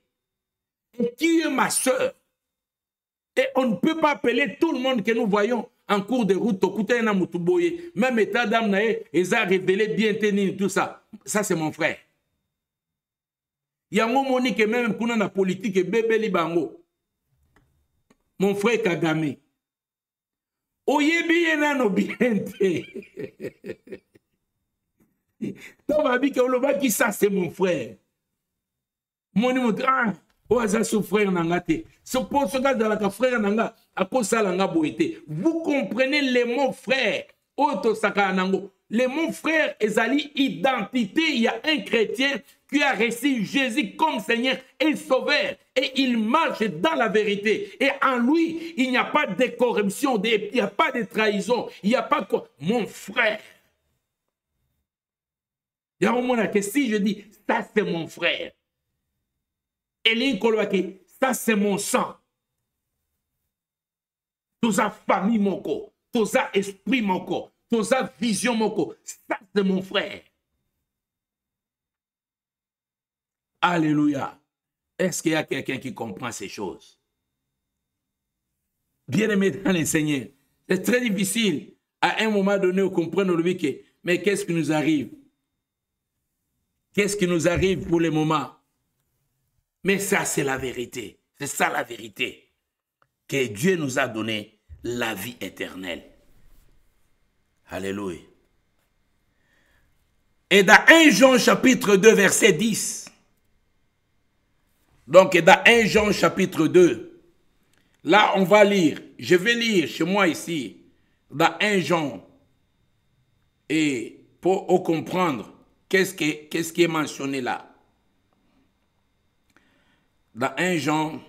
Et qui est ma soeur? Et on ne peut pas appeler tout le monde que nous voyons en cours de route. Même état d'âme, ils ont révélé bien tenir tout ça. Ça, c'est mon frère. Il y a un moment que même pour la politique, bébé libango. Mon frère Kagame. Oyebi no biente. Qui ça c'est mon frère. Mon ah, oaza son frère nangate. Ce poste là dans la frère nanga à cause ça langa boité. Vous comprenez les mots frère. Auto saka nango. Les mots frère ezali identité. Il y a un chrétien qui a reçu Jésus comme Seigneur et Sauveur. Et il marche dans la vérité. Et en lui, il n'y a pas de corruption, il n'y a pas de trahison. Il n'y a pas quoi. Mon frère. Il y a un moment que si je dis, ça c'est mon frère. Et l'incolwaki, ça c'est mon sang. Tout ça famille mon corps. Tout ça esprit mon corps. Tout ça vision mon corps. Ça c'est mon frère. Alléluia. Est-ce qu'il y a quelqu'un qui comprend ces choses? Bien-aimé dans le Seigneur, c'est très difficile à un moment donné de comprendre le que, mais qu'est-ce qui nous arrive? Qu'est-ce qui nous arrive pour le moment? Mais ça, c'est la vérité. C'est ça la vérité. Que Dieu nous a donné la vie éternelle. Alléluia. Et dans 1 Jean chapitre 2, verset 10, donc, dans 1 Jean chapitre 2, là, on va lire. Je vais lire chez moi ici, dans 1 Jean, et pour comprendre qu'est-ce qui est mentionné là. Dans 1 Jean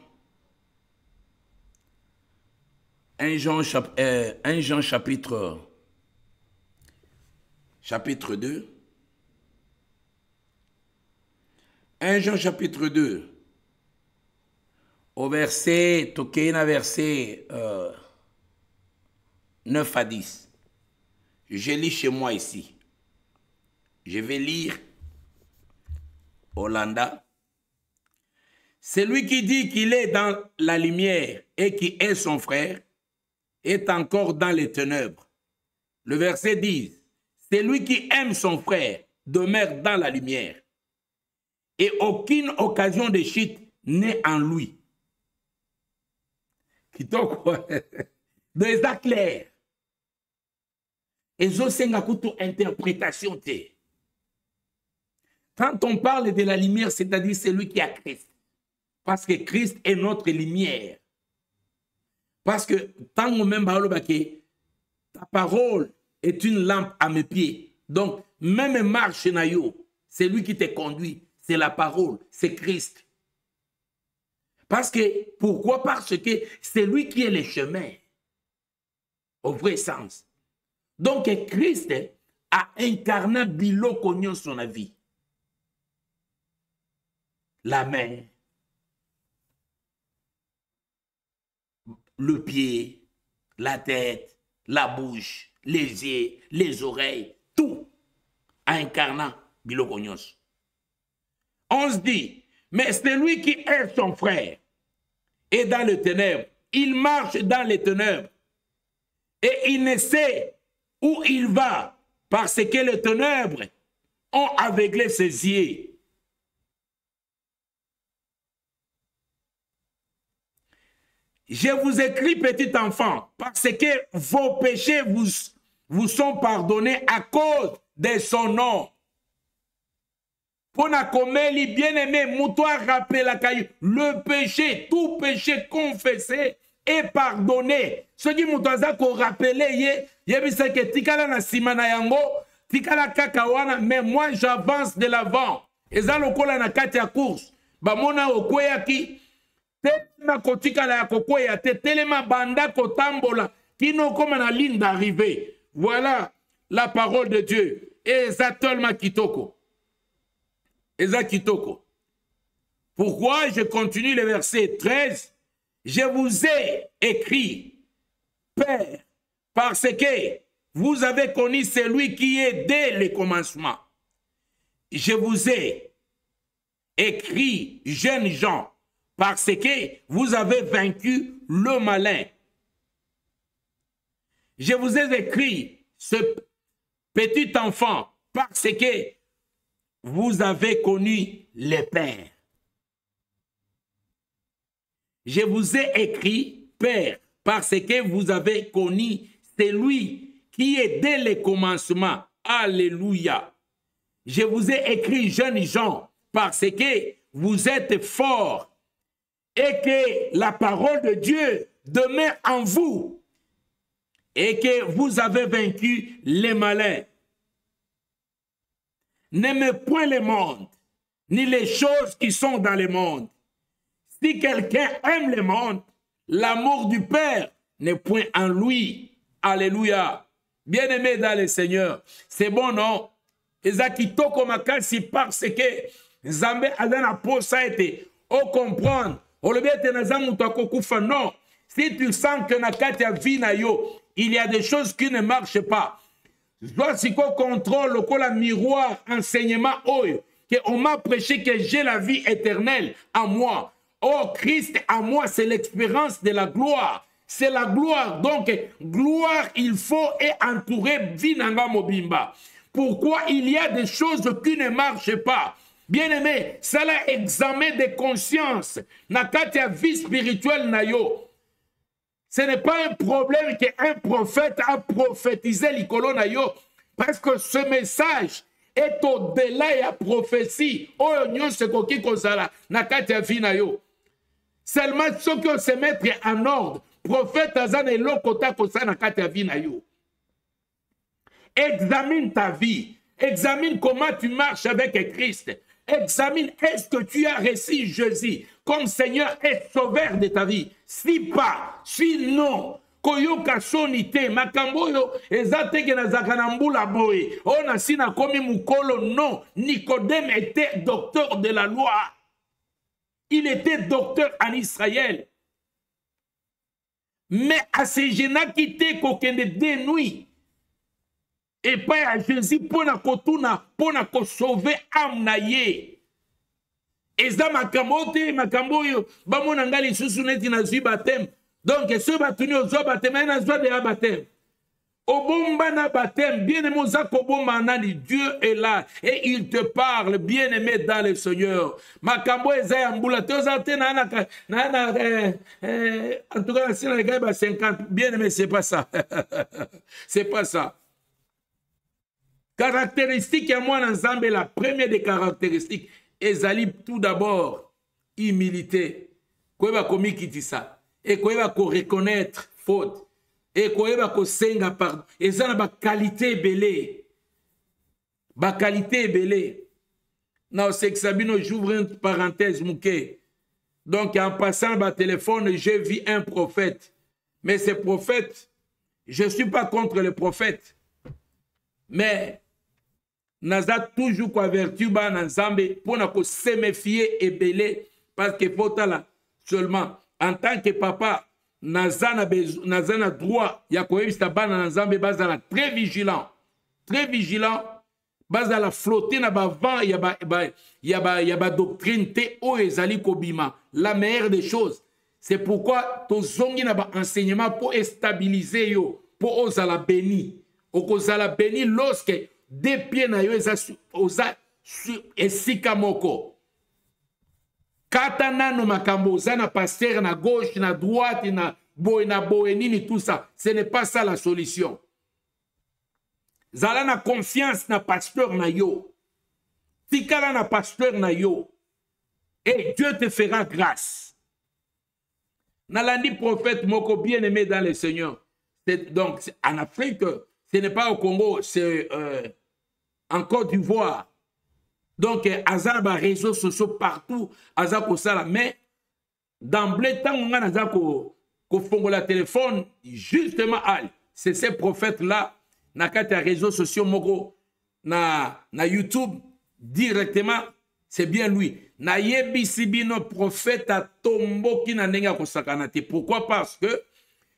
chapitre 2. 1 Jean chapitre 2. Au verset 9 à 10. Je lis chez moi ici. Je vais lire Hollanda. Celui qui dit qu'il est dans la lumière et qui est son frère est encore dans les ténèbres. Le verset 10. Celui qui aime son frère demeure dans la lumière et aucune occasion de chute n'est en lui. Des actes clairs. Et je sais interprétation. Quand on parle de la lumière, c'est-à-dire celui qui a Christ. Parce que Christ est notre lumière. Parce que tant même ta parole est une lampe à mes pieds. Donc, même marche na yo, C'est lui qui te conduit. C'est la parole. C'est Christ. Parce que, pourquoi? Parce que c'est lui qui est le chemin. Au vrai sens. Donc, Christ a incarné biloko nyonso na vie. La main, le pied, la tête, la bouche, les yeux, les oreilles, tout a incarné biloko nyonso. On se dit, mais c'est lui qui est son frère. Et dans les ténèbres, il marche dans les ténèbres. Et il ne sait où il va parce que les ténèbres ont aveuglé ses yeux. Je vous écris, petit enfant, parce que vos péchés vous sont pardonnés à cause de son nom. Pour nakomeli bien-aimé, moutoir rappelle le péché, tout péché confessé est pardonné. Ce qui moutoisa ko rappelé yebisa ke tikala na simana yango, tikala kakawana, mais moi j'avance de l'avant. Eza lokola na kati ya course, ba mona okweya ki telema kotikala ya kokweya te, telema banda kotambola kino koma na ligne d'arrivée. Voilà la parole de Dieu. Et eza tellement kitoko. Eza kitoko. Pourquoi je continue le verset 13? Je vous ai écrit, Père, parce que vous avez connu celui qui est dès le commencement. Je vous ai écrit, jeunes gens, parce que vous avez vaincu le malin. Je vous ai écrit, ce petit enfant, parce que vous avez connu le Père. Je vous ai écrit, Père, parce que vous avez connu celui qui est dès le commencement. Alléluia. Je vous ai écrit, jeunes gens, parce que vous êtes forts et que la parole de Dieu demeure en vous et que vous avez vaincu les malins. N'aimez point le monde, ni les choses qui sont dans le monde. Si quelqu'un aime le monde, l'amour du Père n'est point en lui. Alléluia. Bien-aimé dans le Seigneur, c'est bon, non? Ezakitoko makasi parce que Zambé adana posa ete o comprendre. O le biete na zamu takokufa, non. Si tu sens que na kati ya vie na yo, il y a des choses qui ne marchent pas. Voici qu'on contrôle, qu'on miroir, enseignement, que on m'a prêché que j'ai la vie éternelle en moi. Oh, Christ en moi, c'est l'expérience de la gloire. C'est la gloire. Donc, gloire, il faut être entouré vinanga mobimba. Pourquoi il y a des choses qui ne marchent pas? Bien-aimé, c'est l'examen de conscience. Nakatia vie spirituelle na yo. Ce n'est pas un problème qu'un prophète a prophétisé l'icolo na yo. Parce que ce message est au-delà de la prophétie. Oh, nyon se koki kozala nakatia vie na yo. Seulement ceux qui se mettre en ordre. Prophète azan et lokota kosa nakatia vie na yo. Examine ta vie. Examine comment tu marches avec Christ. Examine, est-ce que tu as reçu Jésus comme Seigneur et Sauveur de ta vie? Si pas, si non, koyoka sonite, makamboyo, ezate ke nazaka na mbula boye, on a sina komi mukolo, non. Nicodème était docteur de la loi. Il était docteur en Israël. Mais à ces gens qui étaient kokende de nuit, et pas à Jésus pour na sauver âme na ye. Eza makamote makamboyo bamona ngali susu neti na zui baptême. Donc ce batuni ozo baptême na zoi de baptême. Obomba na baptême, bien-aimé zako bomba nani, Dieu est là et il te parle, bien-aimé dans le Seigneur. Makambo eza ya mbula tozate na en tout cas si les gars 50, bien-aimé c'est pas ça. C'est pas ça. Caractéristique à moi ensemble, la première des caractéristiques, ezali tout d'abord humilité. Koyeba komi kiti ça. Et koyeba ko reconnaître faute. Et koyeba ko senga pardon. Et ça na ba qualité belé. Ba qualité belé. Non, c'est que Sabino, j'ouvre une parenthèse, Mouké. Donc, en passant par téléphone, j'ai vu un prophète. Mais ce prophète, je ne suis pas contre le prophète. Mais, naza toujours quoi vertu ba nanzambe pour ne se méfier et belé parce que faut là seulement en tant que papa naza na droit ya ko ebista bana nanzambe bazala très vigilant bazala flotter na ba vent ya ba doctrine te o ezali kobima la meilleure des choses. C'est pourquoi tozongi na ba enseignement pour stabiliser yo pour ozala béni okozala béni lorsque des pieds na yo oza esika moko. Kata nano makambo oza na pasteur na gauche, na droite, na boe nini tout ça. Ce n'est pas ça la solution. Zala na confiance na pasteur na yo. Tikala na pasteur na yo. Et Dieu te fera grâce. Nalandi prophète moko bien aimé dans le Seigneur. Donc en Afrique, ce n'est pas au Congo, c'est en Côte d'Ivoire. Donc, Azar a réseaux sociaux partout, Azar ça mais d'emblée, tant qu'on a fait la téléphone, justement, c'est ces prophètes-là, na kata réseaux sociaux, na YouTube, directement, c'est bien lui. Na yebi sibino prophète a tombo ki na nenga ko sakanate. Pourquoi? Parce que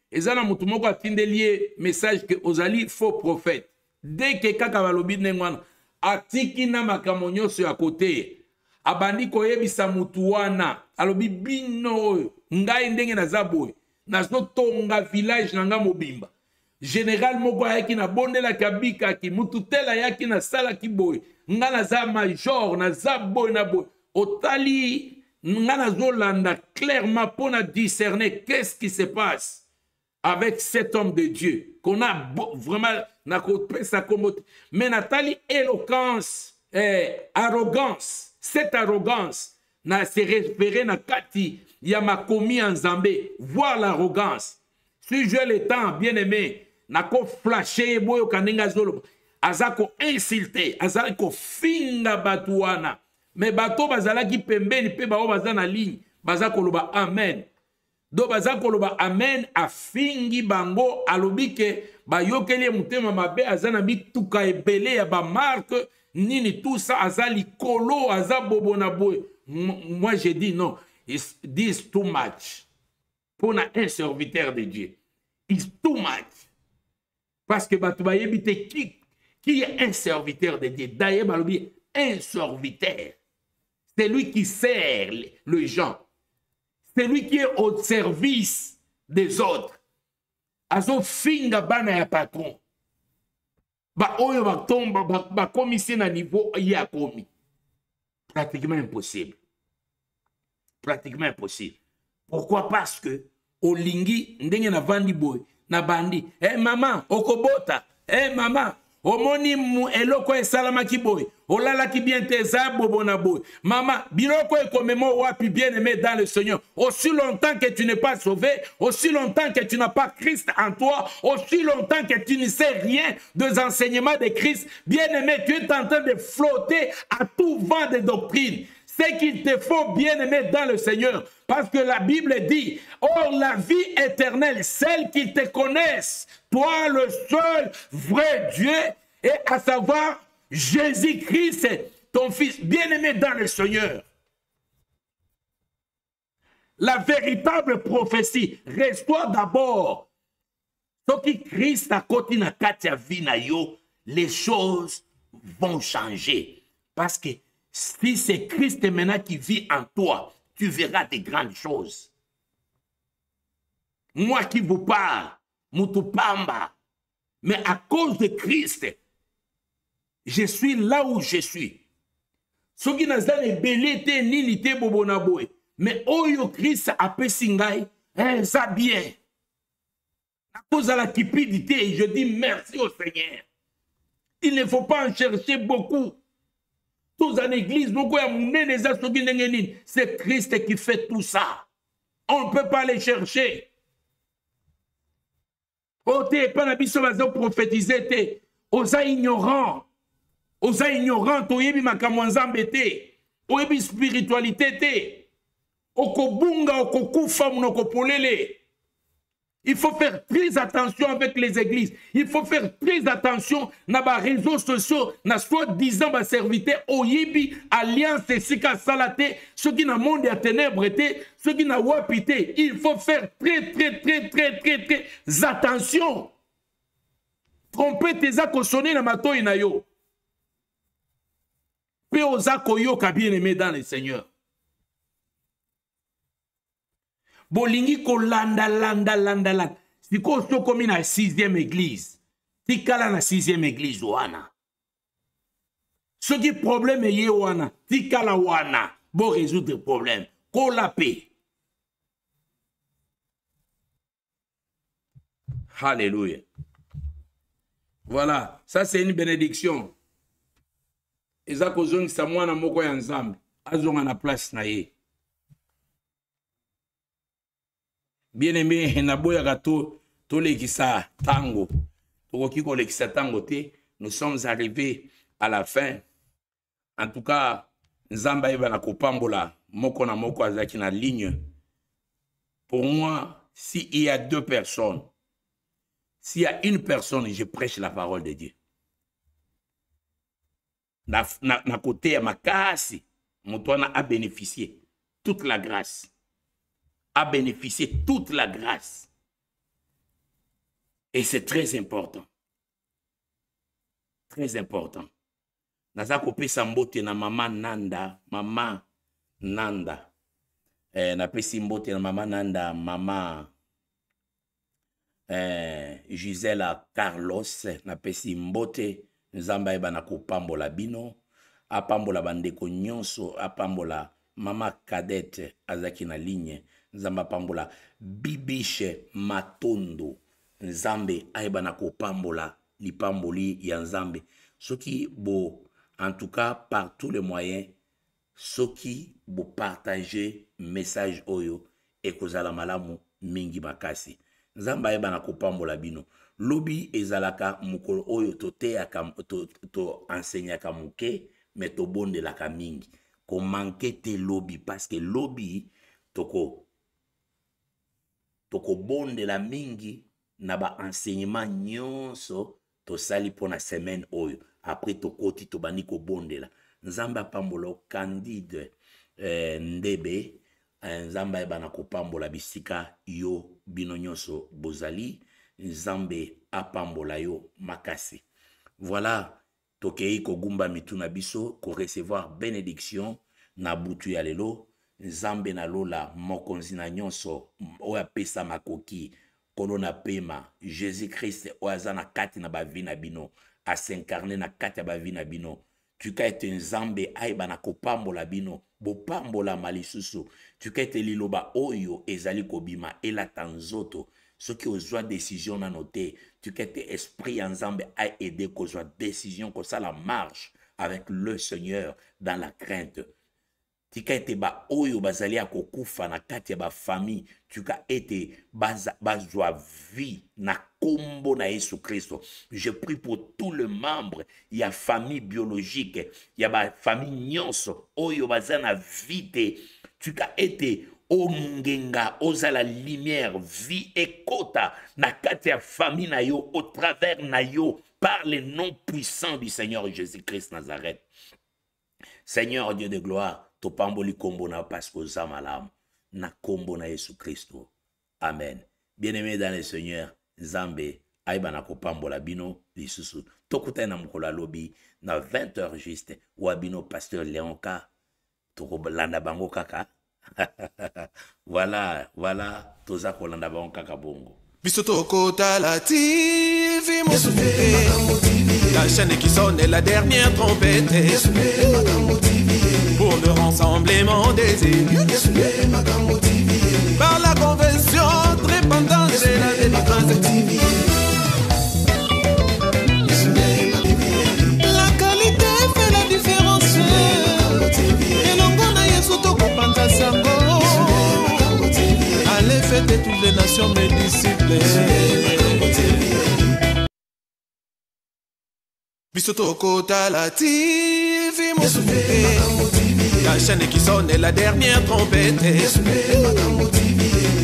ezana mutu moko atinde lié message que ozali faux prophète. Dès que kaka balobi nengwana atiki na makambo nyonso ya kote abandi koyebisa mutu wana alobi bino ngai ndenge naza boye nazotonga village nanga mobimba général moko ayaki na bondela kabika ki mutu tela yaki na sala ki boye nga naza major naza boye na boye otali nga nazolanda clairement pour na discerner qu'est-ce qui se passe avec cet homme de Dieu, qu'on a vraiment, mais Nathalie, éloquence, arrogance, cette arrogance, n'a se référé na Kati, yama commis en Zambé, voir l'arrogance. Si j'ai le temps, bien aimé, n'a ko flashé, boyo kaninga zolo, azako insulté, azako finga batuana, mais bato bazala ki pembeni, pe bao bazana ligne, bazako loba amen. Do bazako loba amen afingi bango alobike bayokeli mutema mabe azana bituka ebele ya ba marque nini tout ça azali kolo azabobo na boy. Moi j'ai dit non, this too much pour un serviteur de Dieu. It's too much parce que batu bayebite qui est un serviteur de Dieu. D'ailleurs balobi un serviteur, c'est lui qui sert les gens. C'est lui qui est au service des autres. Azo finga bana ya patron. Ba oyo ba tomba ba commissaire na niveau ya komi. Pratiquement impossible. Pratiquement impossible. Pourquoi? Parce que olingi ndenge na vandi boy na bandi. Eh maman, okobota. Eh maman, omoni mu eloko esalama ki boy. Olala ki bien teza bobo na boy. Maman, biloko ekomemo wapi bien aimé dans le Seigneur. Aussi longtemps que tu n'es pas sauvé, aussi longtemps que tu n'as pas Christ en toi, aussi longtemps que tu ne sais rien des enseignements de Christ, bien aimé, tu es en train de flotter à tout vent de doctrine. C'est qu'il te faut bien aimer dans le Seigneur. Parce que la Bible dit, or la vie éternelle, celle qui te connaissent, toi le seul vrai Dieu, et à savoir Jésus-Christ, ton Fils, bien-aimé dans le Seigneur. La véritable prophétie, reste-toi d'abord. Ce qui Christ a côté na katia vinayo, les choses vont changer. Parce que si c'est Christ maintenant qui vit en toi, tu verras des grandes choses. Moi qui vous parle, Mutupamba, mais à cause de Christ, je suis là où je suis. Ce qui n'a pas belité ni nité bobonaboe. Mais oyo Christ a pesingay, ça bien. À cause de la cupidité, je dis merci au Seigneur. Il ne faut pas en chercher beaucoup. Tous en église, c'est Christ qui fait tout ça. On ne peut pas les chercher. Oh, t'es pas la mission prophétisée, t'es aux ignorants. Oza ignorant, oyebi makambo nzambe te. Oyebi spiritualité te. Okobunga, okokufa, monokopolele. Il faut faire très attention avec les églises. Il faut faire très attention dans les réseaux sociaux, dans soi-disant les serviteurs, Oyebi, Alliance, Sika Salate, ceux qui n'ont monde à ténèbres, ceux qui n'ont wapité. Il faut faire très attention. Tromper tes actes sonner dans mato inayo. Pe ozako yo ka bien aimé dans le Seigneur. Bolingi ko landa. Siko so komi na 6e église. Tikala na 6e église wana. Ce qui problème est wana. Tikala wana. Bon résoudre le problème. Ko la paix. Alléluia. Voilà. Ça c'est une bénédiction. Eza kozongi sa mwana moko ya nzambe. Azonga na place na ye. Bien-aimé, naboya to lekisa tango. Tokiko lekisa tango te. Nous sommes arrivés à la fin. En tout cas, nzamba eba na kopambola moko na moko azaki na ligne. Pour moi, s'il y a 2 personnes, s'il y a une personne, je prêche la parole de Dieu. Na côté ya makasi, motwana a bénéficié toute la grâce. A bénéficié toute la grâce. Et c'est très important. Très important. Naza kopesa mbote na mama Nanda. Na pesi mbote na mama Nanda, mama Gisela Carlos. Na pesi mbote. Nzamba eba na kopambola bino. Apambola bandeko nyonso. Apambola mama Cadette azaki na ligne. Nzamba pambola Bibishe Matondo. Nzambe aiba na kopambola lipamboli ya nzambe. Soki bo, en tout cas par tous les moyens, soki bo partager message oyo ekozala malamu mingi makasi. Nzamba aiba na kopambola bino. Lobi ezalaka mukolo oyo to enseignaka muke, mais to bonde la mingi. Ko manque te lobi, parce que lobi toko bonde la mingi na ba enseignement nyonso to sali pona semaine oyo. Après to koti to bani ko bonde la. Nzamba pambolo Candide Ndebe. Nzamba eba na kopambola bisika yo bino nyonso bozali. Nzambe apambola yo makasi. Voilà. Tokei ko gumba mituna biso ko recevoir bénédiction na butu ya lelo. Nzambe na lola mokonzi na nyonso oya pesa makoki kolona pema Jésus-Christ oaza na kati na bavi na bino a s'incarner na kati ya bavi na bino. Tu ka ete nzambe aiba na kopambola bino bo pambola malisusu. Tu ka ete liloba oyo ezali kobima elata nzoto. Ce qui ozwa décision na noté, tu ka ete esprit nzambe a aidé kozwa décision ko ça la marche avec le Seigneur dans la crainte. Tika ete ba oyo bazali ya kokufa na kati ya ba famille, tuka ete bazwa vie na kombo na Yesu Christo. Je prie pour tout le membre ya famille biologique, ya ba famille nyonso oyo bazana vite, tuka ete ongenga oza la lumière vie ekota na kati ya famille na yo au travers na yo par le nom puissant du Seigneur Jésus-Christ Nazareth. Seigneur Dieu de gloire, to pamboli kombo na pasko zamalam na kombo na Yesu Christo. Amen. Bien-aimé dans le Seigneur, Nzambe aiba na kopambola bino lisusu. Tokuta na mkola lobi na 20h juste wabino pasteur Léonka to landa bango kaka. Voilà, toza kolanda bango kaka bongo. Bisotoko la TV, la chaîne qui sonne la dernière trompette. Pour le rassemblement des élus, par la convention répandante de la démocratie TV. La qualité fait la différence. Et l'on a yesoto kopanta sango. Allez fêter toutes les nations mes disciples. Bisotoko la TV, la chaîne qui sonne est la dernière trompette.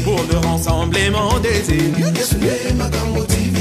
Pour le rassemblement des élus.